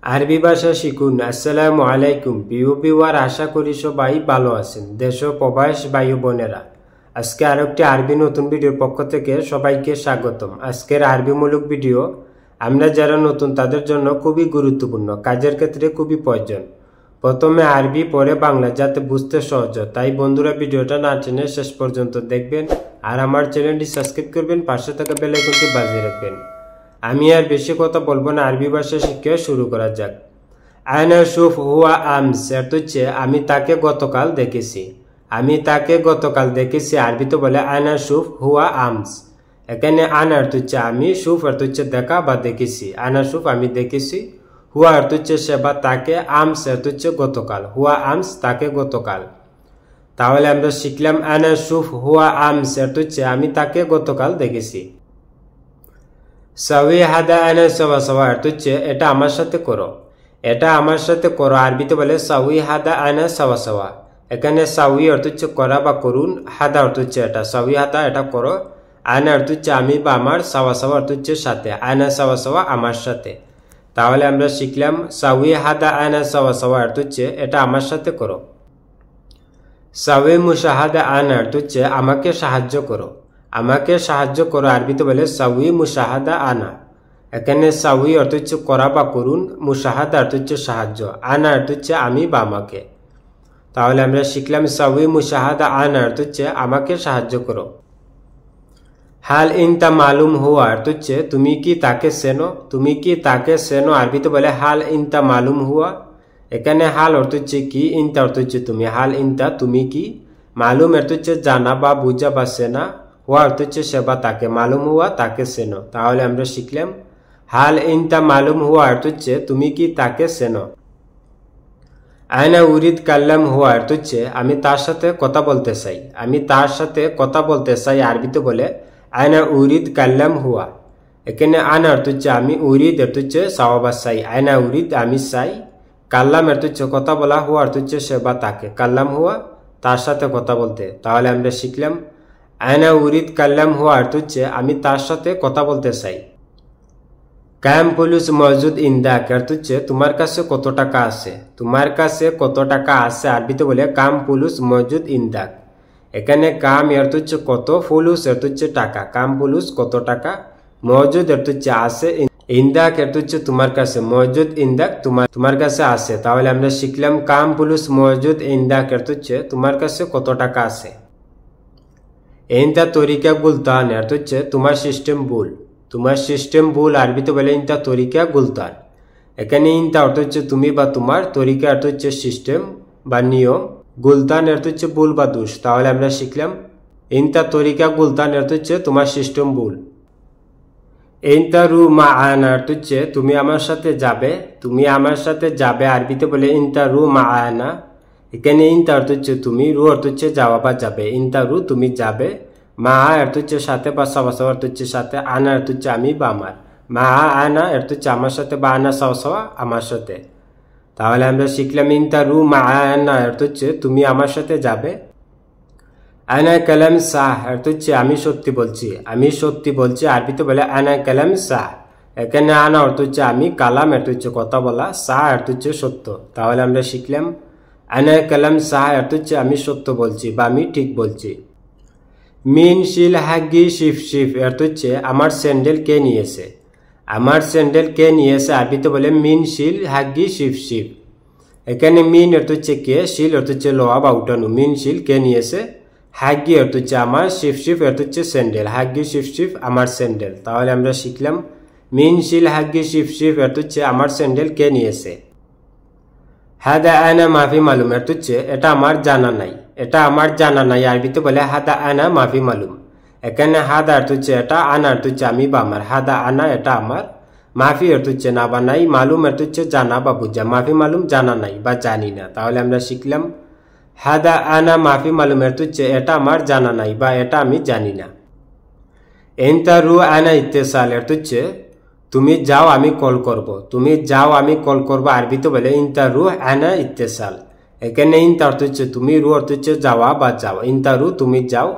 আরবি ভাষা শিখুন। আসসালামু আলাইকুম প্রিয় ভিউয়ার, আশা করি সবাই ভালো আছেন। দেশ ও প্রবাস ভাই বোনেরা, আজকে আরেকটি আরবি নতুন ভিডিওর পক্ষ থেকে সবাইকে স্বাগতম। আজকের আরবিমূলক ভিডিও আমরা যারা নতুন তাদের জন্য খুবই গুরুত্বপূর্ণ, কাজের ক্ষেত্রে খুবই প্রয়োজন। প্রথমে আরবি, পরে বাংলা, যাতে বুঝতে সহজ হয়। তাই বন্ধুরা, ভিডিওটা না টেনে শেষ পর্যন্ত দেখবেন আর আমার চ্যানেলটি সাবস্ক্রাইব করবেন, পাশে থাকা বেল আইকনটি বাজিয়ে রাখবেন। আমি আর বেশি কথা বলবো না, আরবি ভাষা শিখে শুরু করা যাক। আয়না শুফ হুয়া আমস এর হচ্ছে আমি তাকে গতকাল দেখেছি। আমি তাকে গতকাল দেখেছি আরবিতে বলে আয়না শুফ হুয়া আমস। এখানে আনা অর্থ হচ্ছে আমি, শুফ অর্থ হচ্ছে দেখা বা দেখেছি। আয়না শুফ আমি দেখেছি, হুয়া অর্থ হচ্ছে সে বা তাকে, আমস অর্থ হচ্ছে গতকাল। হুয়া আমস তাকে গতকাল। তাহলে আমরা শিখলাম আয়না শুফ হুয়া আমস অর্থ হচ্ছে আমি তাকে গতকাল দেখেছি। সাউই হাদা আনা সাওয়া সাওয়া অর্থ হচ্ছে এটা আমার সাথে করো। এটা আমার সাথে করো আরবিতে বলে সাউই হাদা আনা সাওয়া সাওয়া। এখানে সাউই অর্থ হচ্ছে করা বা করুন, হাদা অর্থ হচ্ছে এটা, সাউই হাদা এটা করো, আনা অর্থ হচ্ছে আমি বা আমার, সাওয়া সাওয়া অর্থ হচ্ছে সাথে, আনা সাওয়া সাওয়া আমার সাথে। তাহলে আমরা শিখলাম সাউই হাদা আনা সাওয়া সাওয়া অর্থ হচ্ছে এটা আমার সাথে করো। সাউই মুশাহাদা আনা অর্থ হচ্ছে আমাকে সাহায্য করো। আমাকে সাহায্য করো আরবিতে বলে সাউই মুশাহাদা আনা। এখানে সাউই অর্থ হচ্ছে করা বা করুন, মুশাহাদা অর্থ হচ্ছে সাহায্য, আনা অর্থ হচ্ছে আমি বা আমাকে। তাহলে আমরা শিখলাম সাউই মুশাহাদা আনা অর্থ হচ্ছে আমাকে সাহায্য করো। হাল ইনতা মালুম হুয়া অর্থ হচ্ছে তুমি কি তাকে চেনো। তুমি কি তাকে চেনো আরবিতে বলে হাল ইনতা মালুম হুয়া। এখানে হাল অর্থ হচ্ছে কি, ইনতা অর্থ হচ্ছে তুমি। হাল ইনতা তুমি কি, মালুম অর্থ হচ্ছে জানা বা বুঝা বা চেনা, হুয়া অর্থ হচ্ছে সে বা তাকে, মালুম হুয়া তাকে চেনো। তাহলে আমরা শিখলাম হাল ইনতা মালুম হুয়া অর্থ হচ্ছে তুমি কি তাকে চেনো। আয়না উরিদ কাল্লাম হুয়া অর্থ হচ্ছে আমি তার সাথে কথা বলতে চাই। আমি তার সাথে কথা বলতে চাই আরবিতে বলে আয়না উরিদ কাল্লাম হুয়া। এখানে আনা অর্থ হচ্ছে আমি, উরিদ অর্থ হচ্ছে চাওয়া বা চাই, আয়না উরিদ আমি চাই, কাল্লাম অর্থ হচ্ছে কথা বলা, হুয়া অর্থ হচ্ছে সে বা তাকে, কাল্লাম হুয়া তার সাথে কথা বলতে। তাহলে আমরা শিখলাম আয়না উরিদ কাল্লাম হুয়া অর্থ হচ্ছে আমি তার সাথে কথা বলতে চাই। কাম পুলিশ মজুদ ইন্দাক অর্থ হচ্ছে তোমার কাছে কত টাকা আছে। তোমার কাছে কত টাকা আছে আরবিতে বলে কাম পুলুস মজুদ ইন্দাক। এখানে কাম অর্থ হচ্ছে কত, ফুলুস অর্থ হচ্ছে টাকা, কাম পুলুস কত টাকা, মজুদ অর্থ হচ্ছে আছে, ইন্দাক অর্থ হচ্ছে তোমার কাছে, মজুদ ইন্দাক তোমার কাছে আছে। তাহলে আমরা শিখলাম কাম পুলুস মজুদ ইন্দাক অর্থ হচ্ছে তোমার কাছে কত টাকা আছে। ইনতা তরিকা গুলতান অর্থ হচ্ছে তোমার সিস্টেম ভুল। তোমার সিস্টেম ভুল আরবিতে বলে ইনতা তরিকা গুলতান। এখানে ইনতা অর্থ হচ্ছে তুমি বা তোমার, তরিকা অর্থ হচ্ছে সিস্টেম বা নিয়ম, গুলতান অর্থ হচ্ছে ভুল বা দোষ। তাহলে আমরা শিখলাম ইনতা তরিকা গুলতান অর্থ হচ্ছে তোমার সিস্টেম ভুল। ইনতা রু মা আনা অর্থ হচ্ছে তুমি আমার সাথে যাবে। তুমি আমার সাথে যাবে আরবিতে বলে ইনতা রু মা আনা। এখানে ইনতা অর্থ হচ্ছে তুমি, রু অর্থ হচ্ছে যাওয়া বা যাবে, ইনতা রু তুমি যাবে, মা অর্থ হচ্ছে সাথে বা সাওয়া সাওয়া অর্থ হচ্ছে সাথে, আনা অর্থ হচ্ছে আমি বা আমার, মা আনা অর্থ হচ্ছে আমার সাথে বা আনা সাওয়া সাওয়া আমার সাথে। তাহলে আমরা শিখলাম ইনতা রু মা আনা অর্থ হচ্ছে তুমি আমার সাথে যাবে। আনা কালাম সাহ অর্থ হচ্ছে আমি সত্যি বলছি। আমি সত্যি বলছি আরবিতে বলে আনা কালাম সাহ। এখানে আনা অর্থ হচ্ছে আমি, কালাম অর্থ হচ্ছে কথা বলা, সাহ অর্থ হচ্ছে সত্য। তাহলে আমরা শিখলাম আনা কালাম সাহ অর্থ হচ্ছে আমি সত্য বলছি বা আমি ঠিক বলছি। মিন শিল হাগি শিফ শিফ অর্থ হচ্ছে আমার স্যান্ডেল কে নিয়েছে। আমার স্যান্ডেল কে নিয়েছে আরবিতে বলে মিন শিল হাগি শিফ শিফ। এখানে মিন অর্থ হচ্ছে কে, শিল অর্থ হচ্ছে লোহা বা উঠানো, মিন শিল কে নিয়েছে, হাগি অর্থ হচ্ছে আমার, শিফ শিফ অর্থ হচ্ছে স্যান্ডেল, হাগি শিফ শিফ আমার স্যান্ডেল। তাহলে আমরা শিখলাম মিন শিল হাগি শিফ শিফ অর্থ হচ্ছে আমার স্যান্ডেল কে নিয়েছে। হাদা আনা মাফি মালুম অর্থ হচ্ছে এটা আমার জানা নাই। এটা আমার জানা নাই আরবিতে বলে হাদা আনা মাফি মালুম। এখানে হাদা অর্থ হচ্ছে এটা, আনা অর্থ হচ্ছে আমি বা আমার, হাদা আনা এটা আমার, মাফি অর্থ হচ্ছে না বা নাই, মালুম অর্থ হচ্ছে জানা বা বুঝা, মাফি মালুম জানা নাই বা জানি না। তাহলে আমরা শিখলাম হাদা আনা মাফি মালুম অর্থ হচ্ছে এটা আমার জানা নাই বা এটা আমি জানি না। ইনতা রু আনা ইত্তেসাল অর্থ হচ্ছে তুমি যাও আমি কল করব। তুমি যাও আমি কল করব আরবিতে বলে ইনতা রু আনা ইত্তেসাল। এখানে ইনতা অর্থ হচ্ছে তুমি, রু অর্থ হচ্ছে যাওয়া বা যাও, ইনতা রু তুমি যাও,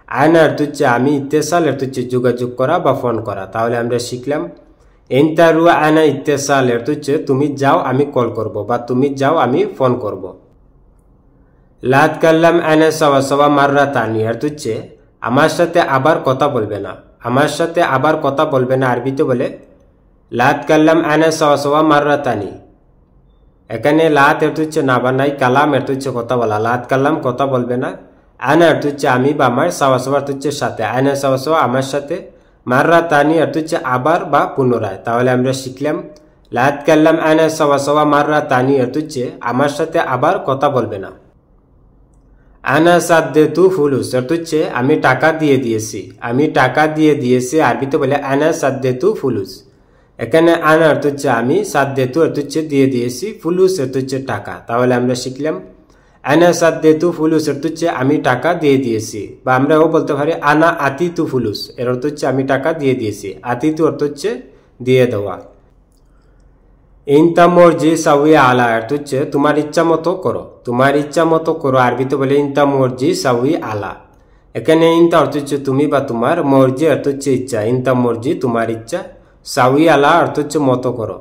আনা অর্থ হচ্ছে আমি, ইত্তেসাল অর্থ হচ্ছে যোগাযোগ করা বা ফোন করা। তাহলে আমরা শিখলাম ইনতা রুয়া আনা ইত্তেসাল এর হচ্ছে তুমি যাও আমি কল করব বা তুমি যাও আমি ফোন করব। লা তাকাল্লাম আনা সাওয়া সাওয়া মাররাতানি এর হচ্ছে আমার সাথে আবার কথা বলবে না, আমার সাথে আবার কথা বলবে না আরবিতে বলে লা তাকাল্লাম আনা সাওয়া সাওয়া মাররাতানি। এখানে লাত এর হচ্ছে না বানাই, কালাম এর হচ্ছে কথা বলা, লা তাকাল্লাম কথা বলবে না, আনা এর হচ্ছে আমি বা আমার, সাওয়া সাওয়া হচ্ছে সাথে, আনা সাওয়া সাওয়া আমার সাথে, মাররাতানি এর হচ্ছে আবার বা পুনরায়। তাহলে আমরা শিখলাম লা তাকাল্লাম আনা সাওয়া সাওয়া মাররাতানি এর হচ্ছে আমার সাথে আবার কথা বলবে না। আনা সাদ্দেতু ফুলুস এর হচ্ছে আমি টাকা দিয়ে দিয়েছি, আমি টাকা দিয়ে দিয়েছি আরবিতে বলে আনা সাদ্দেতু ফুলুস। এখানে আনা অর্থ হচ্ছে আমি, সাদ্দেতু অর্থ হচ্ছে দিয়ে দিয়েছি, ফুলুস অর্থ হচ্ছে টাকা। তাহলে আমরা শিখলাম আনা সাদ্দেতু ফুলুস অর্থ হচ্ছে আমি টাকা দিয়ে দিয়েছি, বা আমরাও বলতে পারি আনা আতিতু ফুলুস এর অর্থ হচ্ছে আমি টাকা দিয়ে দিয়েছি, আতিতু অর্থ হচ্ছে দিয়ে দেওয়া। ইনতা মর্জি সাউই আলা অর্থ হচ্ছে তোমার ইচ্ছা মতো করো, তোমার ইচ্ছা মতো করো আরবিতে বলে ইনতা মর্জি সাউই আলা। এখানে ইনতা অর্থ হচ্ছে তুমি বা তোমার, মর্জি অর্থ হচ্ছে ইচ্ছা, ইনতা মর্জি তোমার ইচ্ছা, সাউই আলা অর্থ হচ্ছে মতো করো।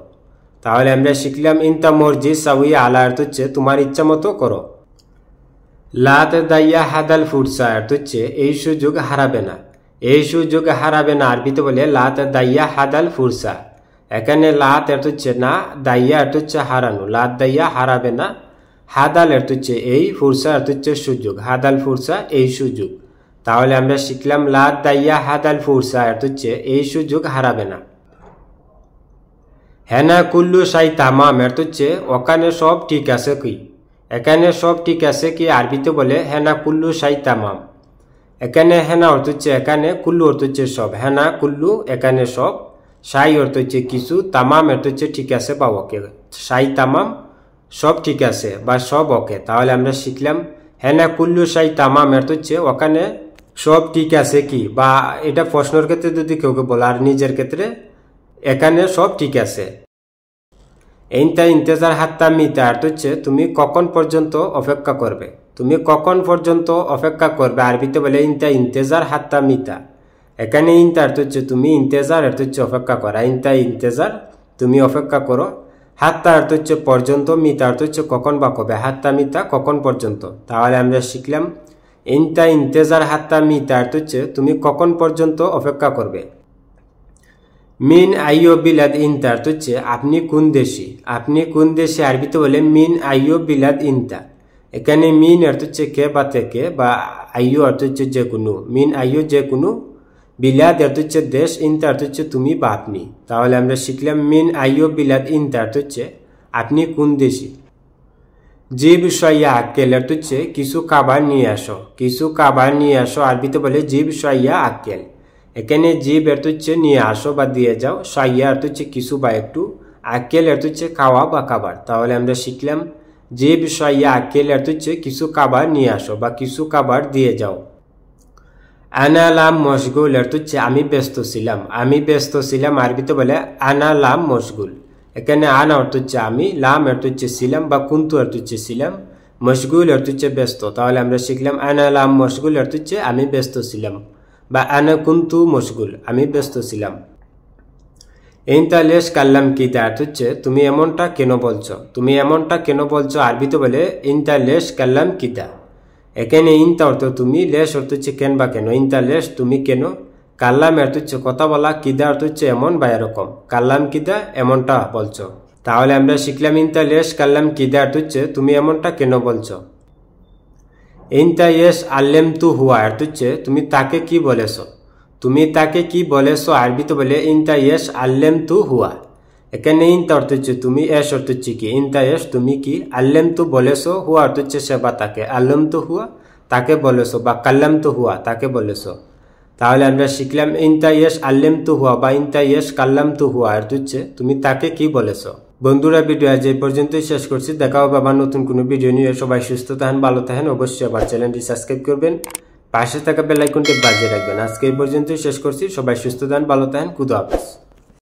তাহলে আমরা শিখলাম ইনতা মর্জি সাউই আলা অর্থ হচ্ছে তোমার ইচ্ছা মতো করো। লা তাদাইয়া হাদাল ফুরসা অর্থ হচ্ছে এই সুযোগ হারাবে না, এই সুযোগ হারাবে না আরবিতে বলে লা তাদাইয়া হাদাল ফুরসা। এখানে লাত অর্থ হচ্ছে না, দাইয়া অর্থ হচ্ছে হারানো, লাত দাইয়া হারাবে না, হাদাল অর্থ হচ্ছে এই, ফুরসা অর্থ হচ্ছে সুযোগ, হাদাল ফুরসা এই সুযোগ। তাহলে আমরা শিখলাম লাত দাইয়া হাদাল ফুরসা অর্থ হচ্ছে এই সুযোগ হারাবে না। হেনা কুল্লু শাই তামাম অর্থ হচ্ছে ওখানে সব ঠিক আছে কি, এখানে সব ঠিক আছে কি আরবিতে বলে হেনা কুল্লু শাই তামাম। এখানে হেনা অর্থ হচ্ছে এখানে, কুল্লু অর্থ হচ্ছে সব, হেনা কুল্লু এখানে সব, শাই অর্থ হচ্ছে কিছু, তামাম অর্থ হচ্ছে ঠিক আছে বা ওকে, শাই তামাম সব ঠিক আছে বা সব ওকে। তাহলে আমরা শিখলাম হেনা কুল্লু শাই তামাম অর্থ হচ্ছে ওখানে সব ঠিক আছে কি, বা এটা প্রশ্নের ক্ষেত্রে যদি কেউ বলে, আর নিজের ক্ষেত্রে এখানে সব ঠিক আছে। ইনতা ইন্তেজার হাত্তা মিতা অর্থ হচ্ছে তুমি কখন পর্যন্ত অপেক্ষা করবে, তুমি কখন পর্যন্ত অপেক্ষা করবে আরবিতে বলে ইনতা ইন্তেজার হাত্তা মিতা। এখানে ইনতা অর্থ হচ্ছে তুমি, ইন্তেজার অর্থ হচ্ছে অপেক্ষা করা, ইনতা ইন্তেজার তুমি অপেক্ষা করো, হাত্তা অর্থ হচ্ছে পর্যন্ত, মিতা অর্থ হচ্ছে কখন বা কবে, হাত্তা মিতা কখন পর্যন্ত। তাহলে আমরা শিখলাম ইনতা ইন্তেজার হাত্তা মিতা অর্থ হচ্ছে তুমি কখন পর্যন্ত অপেক্ষা করবে। মিন আইয়ো বিলাদ ইনতা অর্থ হচ্ছে আপনি কোন দেশি, আপনি কোন দেশে আরবিতে বলে মিন আইয়ো বিলাদ ইনতা। এখানে মিন অর্থ হচ্ছে কে বা থেকে, বা আইয়ো অর্থ হচ্ছে যে কোনো, মিন আইয়ো যে কোনো, বিলাদ অর্থ হচ্ছে দেশ, ইনতা অর্থ হচ্ছে তুমি বা আপনি। তাহলে আমরা শিখলাম মিন আইয়ো বিলাদ ইনতা অর্থ হচ্ছে আপনি কোন দেশি। জিব শয়া আক্কেল অর্থ হচ্ছে কিছু খাবার নিয়ে আসো, কিছু খাবার নিয়ে আসো আরবিতে বলে জিব শয়া আক্কেল। এখানে জিব অর্থ হচ্ছে নিয়ে আসো বা দিয়ে যাও, শয়া অর্থ হচ্ছে কিছু বা একটু, আক্কেল অর্থ হচ্ছে খাওয়া বা খাবার। তাহলে আমরা শিখলাম জিব শয়া আক্কেল অর্থ হচ্ছে কিছু খাবার নিয়ে আসো বা কিছু খাবার দিয়ে যাও। আনা লাম মশগুল অর্থ হচ্ছে আমি ব্যস্ত ছিলাম, আমি ব্যস্ত ছিলাম আরবিতে বলে আনা লাম মশগুল। এখানে আনা অর্থ হচ্ছে আমি, লাম অর্থ হচ্ছে ছিলাম বা কুন্তু অর্থ হচ্ছে ছিলাম, মশগুল অর্থ হচ্ছে ব্যস্ত। তাহলে আমরা শিখলাম আনা লাম মশগুল অর্থ হচ্ছে আমি ব্যস্ত ছিলাম, বা আনা কুন্তু মশগুল আমি ব্যস্ত ছিলাম। ইনতা লেশ কাল্লাম কিতা অর্থ হচ্ছে তুমি এমনটা কেন বলছো, তুমি এমনটা কেন বলছো আরবিতে বলে ইনতা লেশ কাল্লাম কিতা। এখানে ইনতা অর্থ তুমি, লেশ অর্থ হচ্ছে কেন বা কেন, ইনতা লেশ তুমি কেন, কাল্লাম অর্থ হচ্ছে কথা বলা, কিদা অর্থ হচ্ছে এমন বা এরকম, কাল্লাম কিদা এমনটা বলছো। তাহলে আমরা শিখলাম ইনতা লেশ কাল্লাম কিদা অর্থ হচ্ছে তুমি এমনটা কেন বলছো। ইনতা ইয়েস আল্লেম তু হুয়া অর্থ হচ্ছে তুমি তাকে কি বলেছো, তুমি তাকে কি বলেছো আরবিতে বলে ইনতা ইয়েস আল্লেম তু হুয়া। এখানে ইনতা অর্থ হচ্ছে তুমি, এস অর্থ হচ্ছে কি, ইনতা এস তুমি কি, আল্লেম তু বলেছো, হুয়া অর্থ হচ্ছে সে বা তাকে, আল্লেম তু হুয়া তাকে বলেছো, বা কাল্লাম তু হুয়া তাকে বলেছো। তাহলে আমরা শিখলাম ইনতা ইয়েস আল্লেম তু হুয়া বা ইনতা ইয়েস কাল্লাম তু হুয়া অর্থ হচ্ছে তুমি তাকে কি বলেছো। বন্ধুরা ভিডিও আজ এই পর্যন্তই শেষ করছি, দেখা হবে আবার নতুন কোনো ভিডিও নিয়ে। সবাই সুস্থ থাকেন, ভালো থাকেন, অবশ্যই আবার চ্যানেলটি সাবস্ক্রাইব করবেন, পাশে থাকা বেল আইকনটি বাজিয়ে রাখবেন। আজকে এই পর্যন্তই শেষ করছি, সবাই সুস্থ থাকেন, ভালো থাকেন, খুদা হাফেজ।